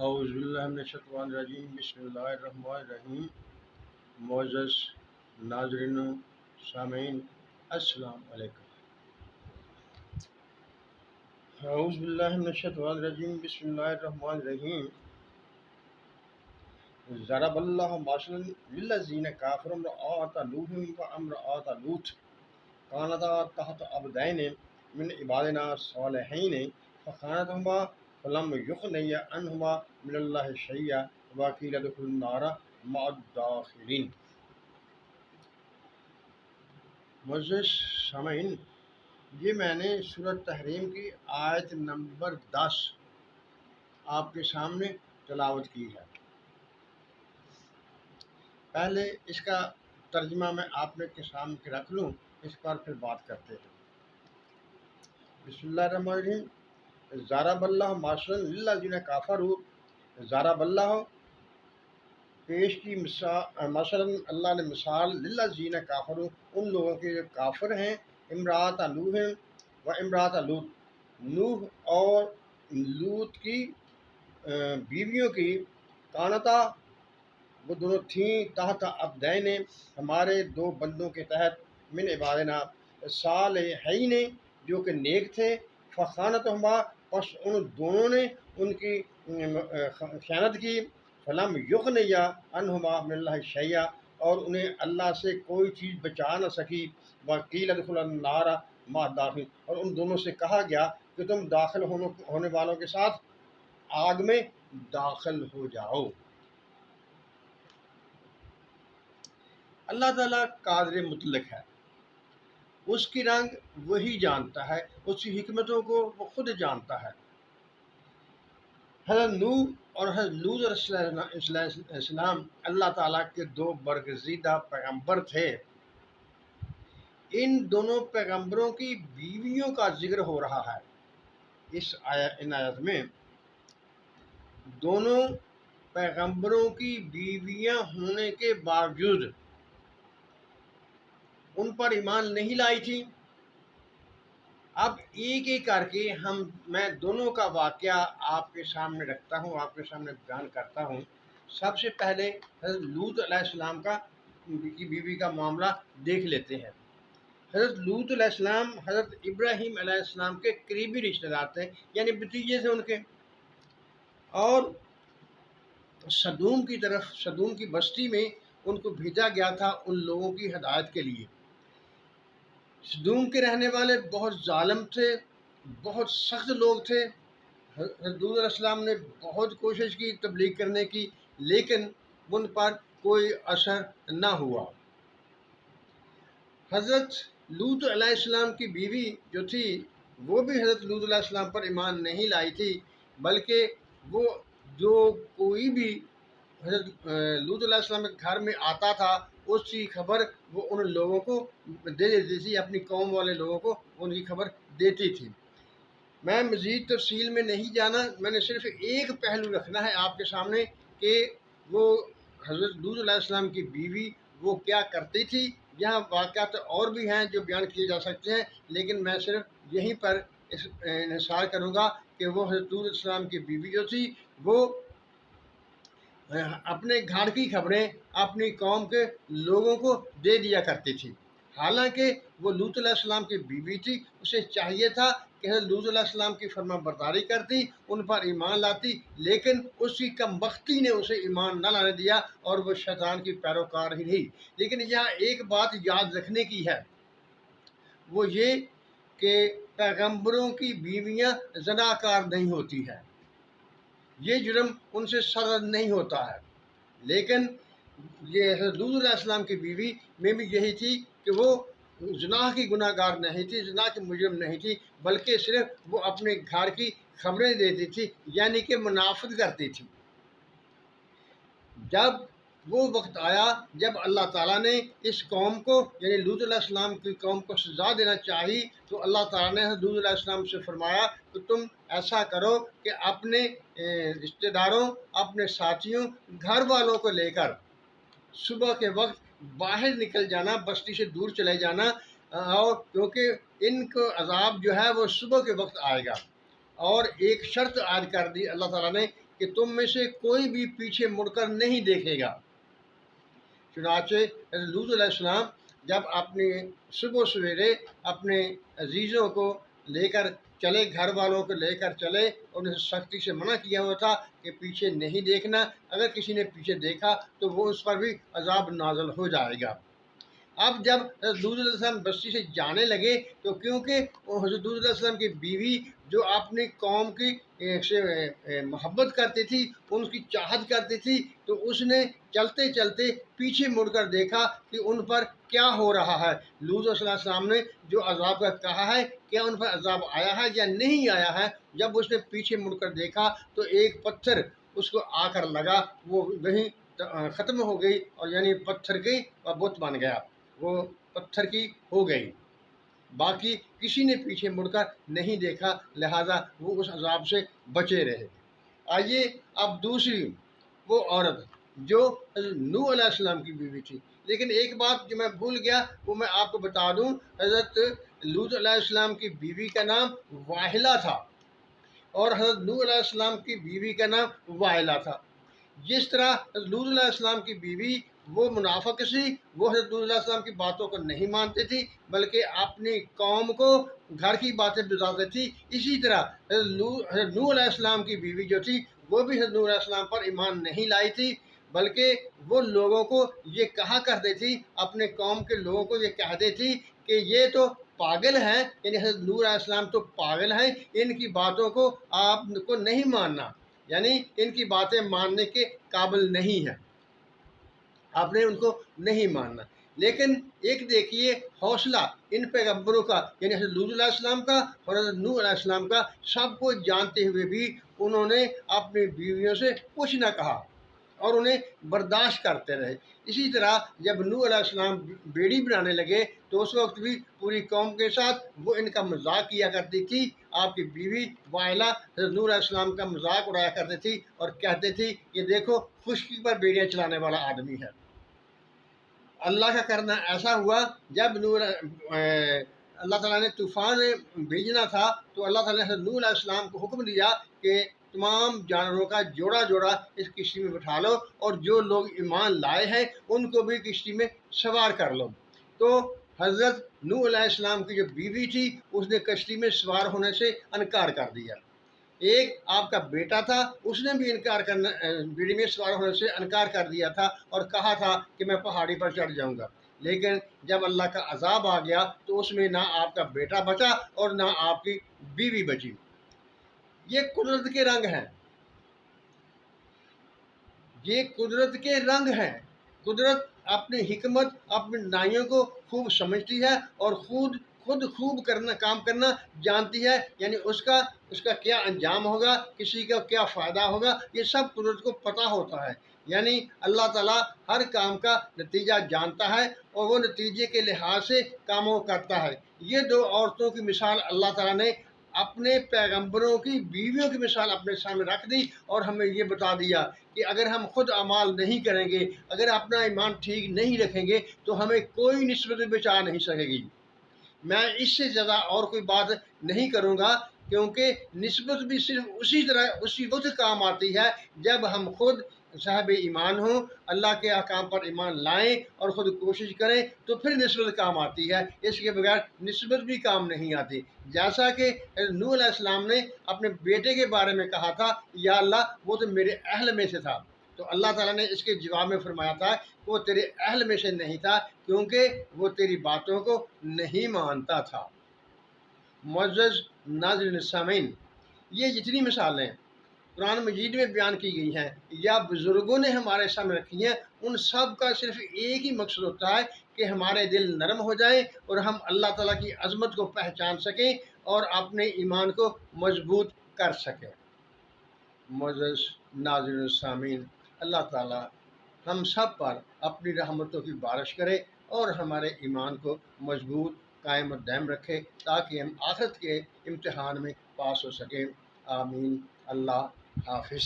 اعوذ باللہ من الشیطان الرجیم بسم اللہ الرحمن الرحیم معزز ناظرین و سامعین السلام علیکم۔ اعوذ باللہ من الشیطان الرجیم بسم اللہ الرحمن الرحیم ضرب اللہ مثلا للذین کفروا امرأۃ نوح وامرأۃ لوط کانتا تحت عبدین من عبادنا صالحین فخانتہما فلم یغنیا عنہما من اللہ شیئا وقیل ادخلوا النار مع الداخلین۔ معزز سامعین، یہ میں نے سورۃ تحریم کی آیت نمبر 10 آپ کے سامنے تلاوت کی ہے۔ پہلے اس کا ترجمہ میں آپ نے کے سامنے رکھ لوں، اس پر پھر بات کرتے ہیں۔ بسم اللہ الرحمن الرحیم۔ ضرب اللہ مثلا للذین کفروا، ضرب اللہ پیش کی مثلا اللہ نے مثال للذین کفروا ان لوگوں کے جو کافر ہیں، امرأۃ نوح و امرأۃ لوط، نوح اور لوط کی بیویوں کی، کانتا وہ دونوں تھیں، تحت عبدین ہمارے دو بندوں کے تحت، من عبادنا صالحین جو کہ نیک تھے، فخانتہما پس ان دونوں نے ان کی خیانت کی، فلم یغنیا عنہما من اللہ شیئا اور انہیں اللہ سے کوئی چیز بچا نہ سکی، وقیل ادخلوا النار مع الداخلین اور ان دونوں سے کہا گیا کہ تم داخل ہونے والوں کے ساتھ آگ میں داخل ہو جاؤ۔ اللہ تعالیٰ قادر مطلق ہے، اس کی رنگ وہی جانتا ہے، اس کی حکمتوں کو وہ خود جانتا ہے۔ حضرت نوح اور حضرت لوط علیہ السلام اللہ تعالیٰ کے دو برگزیدہ پیغمبر تھے۔ ان دونوں پیغمبروں کی بیویوں کا ذکر ہو رہا ہے ان آیت میں۔ دونوں پیغمبروں کی بیویاں ہونے کے باوجود ان پر ایمان نہیں لائی تھی۔ اب ایک ایک کر کے میں دونوں کا واقعہ آپ کے سامنے رکھتا ہوں، آپ کے سامنے بیان کرتا ہوں۔ سب سے پہلے حضرت لوط علیہ السلام کی بیوی کا معاملہ دیکھ لیتے ہیں۔ حضرت لوط علیہ السلام حضرت ابراہیم علیہ السلام کے قریبی رشتہ دار تھے، یعنی بھتیجے تھے ان کے، اور صدوم کی بستی میں ان کو بھیجا گیا تھا ان لوگوں کی ہدایت کے لیے۔ صدوم کے رہنے والے بہت ظالم تھے، بہت سخت لوگ تھے۔ حضرت لوط علیہ السلام نے بہت کوشش کی تبلیغ کرنے کی، لیکن ان پر کوئی اثر نہ ہوا۔ حضرت لوط علیہ السلام کی بیوی جو تھی وہ بھی حضرت لوط علیہ السلام پر ایمان نہیں لائی تھی، بلکہ وہ جو کوئی بھی حضرت لوط علیہ السلام کے گھر میں آتا تھا اس کی خبر وہ ان لوگوں کو دے دیتی تھی، اپنی قوم والے لوگوں کو ان کی خبر دیتی تھی۔ میں مزید تفصیل میں نہیں جانا، میں نے صرف ایک پہلو رکھنا ہے آپ کے سامنے کہ وہ حضرت لوط علیہ السلام کی بیوی وہ کیا کرتی تھی۔ یہاں واقعات اور بھی ہیں جو بیان کیے جا سکتے ہیں، لیکن میں صرف یہیں پر انحصار کروں گا کہ وہ حضرت لوط علیہ السلام کی بیوی جو تھی وہ اپنے گھر کی خبریں اپنی قوم کے لوگوں کو دے دیا کرتی تھی۔ حالانکہ وہ لوط علیہ السلام کی بیوی تھی، اسے چاہیے تھا کہ حضرت لوط علیہ السلام کی فرما برداری کرتی، ان پر ایمان لاتی، لیکن اس کی کم بختی نے اسے ایمان نہ لانے دیا اور وہ شیطان کی پیروکار ہی رہی۔ لیکن یہاں ایک بات یاد رکھنے کی ہے، وہ یہ کہ پیغمبروں کی بیویاں زناکار نہیں ہوتی ہیں، یہ جرم ان سے سرزد نہیں ہوتا ہے۔ لیکن یہ حضرت لوط علیہ السلام کی بیوی میں بھی یہی تھی کہ وہ زنا کی گناہ گار نہیں تھی، زنا کی مجرم نہیں تھی، بلکہ صرف وہ اپنے گھر کی خبریں دیتی تھی، یعنی کہ منافقت کرتی تھی۔ جب وہ وقت آیا جب اللہ تعالیٰ نے اس قوم کو یعنی لوط علیہ السلام کی قوم کو سزا دینا چاہی، تو اللہ تعالیٰ نے لوط علیہ السلام سے فرمایا کہ تم ایسا کرو کہ اپنے رشتہ داروں، اپنے ساتھیوں، گھر والوں کو لے کر صبح کے وقت باہر نکل جانا، بستی سے دور چلے جانا، اور کیونکہ ان کو عذاب جو ہے وہ صبح کے وقت آئے گا۔ اور ایک شرط عائد کر دی اللہ تعالیٰ نے کہ تم میں سے کوئی بھی پیچھے مڑ کر نہیں دیکھے گا۔ چنانچہ حضرت لوط علیہ السلام جب اپنے صبح سویرے اپنے عزیزوں کو لے کر چلے، گھر والوں کو لے کر چلے، اور انہیں سختی سے منع کیا ہوا تھا کہ پیچھے نہیں دیکھنا، اگر کسی نے پیچھے دیکھا تو وہ اس پر بھی عذاب نازل ہو جائے گا۔ اب جب حضرت لوط علیہ السلام بستی سے جانے لگے تو کیونکہ وہ حضرت لوط علیہ السلام کی بیوی جو اپنی قوم کی سے محبت کرتی تھی، ان کی چاہت کرتی تھی، تو اس نے چلتے چلتے پیچھے مڑ کر دیکھا کہ ان پر کیا ہو رہا ہے۔ لوط علیہ السلام نے جو عذاب کا کہا ہے، کیا ان پر عذاب آیا ہے یا نہیں آیا ہے؟ جب اس نے پیچھے مڑ کر دیکھا تو ایک پتھر اس کو آ کر لگا، وہ وہیں ختم ہو گئی، اور یعنی پتھر کی بت بن گیا، وہ پتھر کی ہو گئی۔ باقی کسی نے پیچھے مڑ کر نہیں دیکھا، لہذا وہ اس عذاب سے بچے رہے۔ آئیے اب دوسری وہ عورت جو حضرت نوح علیہ السلام کی بیوی تھی، لیکن ایک بات جو میں بھول گیا وہ میں آپ کو بتا دوں، حضرت لوط علیہ السلام کی بیوی کا نام واحلہ تھا، اور حضرت نوح علیہ السلام کی بیوی کا نام واحلہ تھا۔ جس طرح حضرت لوط علیہ السلام کی بیوی وہ منافق سی، وہ حضرت لوط علیہ السلام کی باتوں کو نہیں مانتی تھی، بلکہ اپنی قوم کو گھر کی باتیں بتاتی تھی، اسی طرح حضرت نوح علیہ السلام کی بیوی جو تھی وہ بھی حضرت نوح علیہ السلام پر ایمان نہیں لائی تھی، بلکہ وہ لوگوں کو یہ کہا کرتی تھی، اپنے قوم کے لوگوں کو یہ کہتے تھی کہ یہ تو پاگل ہیں، یعنی حضرت نوح علیہ السلام تو پاگل ہیں، ان کی باتوں کو آپ کو نہیں ماننا، یعنی ان کی باتیں ماننے کے قابل نہیں ہیں، آپ نے ان کو نہیں ماننا۔ لیکن ایک دیکھیے حوصلہ ان پیغمبروں کا، یعنی حضرت لوط علیہ السلام کا اور حضرت نوح علیہ السلام کا، سب کو جانتے ہوئے بھی انہوں نے اپنی بیویوں سے کچھ نہ کہا اور انہیں برداشت کرتے رہے۔ اسی طرح جب نوح علیہ السلام بیڑی بنانے لگے تو اس وقت بھی پوری قوم کے ساتھ وہ ان کا مذاق کیا کرتی تھی، آپ کی بیوی واحلہ حضرت نوح علیہ السلام کا مذاق اڑایا کرتی تھی اور کہتے تھی کہ دیکھو خشکی پر بیڑیاں چلانے والا آدمی ہے۔ اللہ کا کرنا ایسا ہوا، جب اللہ تعالیٰ نے طوفان بھیجنا تھا تو اللہ تعالیٰ نے حضرت نوح علیہ السلام کو حکم دیا کہ تمام جانوروں کا جوڑا جوڑا اس کشتی میں بٹھا لو، اور جو لوگ ایمان لائے ہیں ان کو بھی کشتی میں سوار کر لو۔ تو حضرت نوح علیہ السلام کی جو بیوی تھی اس نے کشتی میں سوار ہونے سے انکار کر دیا۔ ایک آپ کا بیٹا تھا، اس نے بھی بیڑی میں سوار ہونے سے انکار کر دیا تھا اور کہا تھا کہ میں پہاڑی پر چڑھ جاؤں گا، لیکن جب اللہ کا عذاب آ گیا تو اس میں نہ آپ کا بیٹا بچا اور نہ آپ کی بیوی بچی۔ یہ قدرت کے رنگ ہیں، یہ قدرت کے رنگ ہیں۔ قدرت اپنی حکمت، اپنی دائیوں کو خوب سمجھتی ہے اور خود خوب کام کرنا جانتی ہے، یعنی اس کا کیا انجام ہوگا، کسی کا کیا فائدہ ہوگا، یہ سب قدرت کو پتہ ہوتا ہے۔ یعنی اللہ تعالیٰ ہر کام کا نتیجہ جانتا ہے اور وہ نتیجے کے لحاظ سے کاموں کرتا ہے۔ یہ دو عورتوں کی مثال اللہ تعالیٰ نے اپنے پیغمبروں کی بیویوں کی مثال اپنے سامنے رکھ دی اور ہمیں یہ بتا دیا کہ اگر ہم خود اعمال نہیں کریں گے، اگر اپنا ایمان ٹھیک نہیں رکھیں گے تو ہمیں کوئی نسبت بچا نہیں سکے گی۔ میں اس سے زیادہ اور کوئی بات نہیں کروں گا، کیونکہ نسبت بھی صرف اسی وقت کام آتی ہے جب ہم خود صاحب ایمان ہوں، اللہ کے احکام پر ایمان لائیں اور خود کوشش کریں، تو پھر نسبت کام آتی ہے، اس کے بغیر نسبت بھی کام نہیں آتی۔ جیسا کہ نوح علیہ السلام نے اپنے بیٹے کے بارے میں کہا تھا، یا اللہ وہ تو میرے اہل میں سے تھا، تو اللہ تعالیٰ نے اس کے جواب میں فرمایا تھا کہ وہ تیرے اہل میں سے نہیں تھا، کیونکہ وہ تیری باتوں کو نہیں مانتا تھا۔ معزز ناظرین سامعین، یہ جتنی مثالیں قرآن مجید میں بیان کی گئی ہیں یا بزرگوں نے ہمارے سامنے رکھی ہیں، ان سب کا صرف ایک ہی مقصد ہوتا ہے کہ ہمارے دل نرم ہو جائیں اور ہم اللہ تعالیٰ کی عظمت کو پہچان سکیں اور اپنے ایمان کو مضبوط کر سکیں۔ معزز ناظرین سامعین، اللہ تعالیٰ ہم سب پر اپنی رحمتوں کی بارش کرے اور ہمارے ایمان کو مضبوط قائم و دائم رکھے تاکہ ہم آخرت کے امتحان میں پاس ہو سکیں۔ آمین۔ اللہ حافظ۔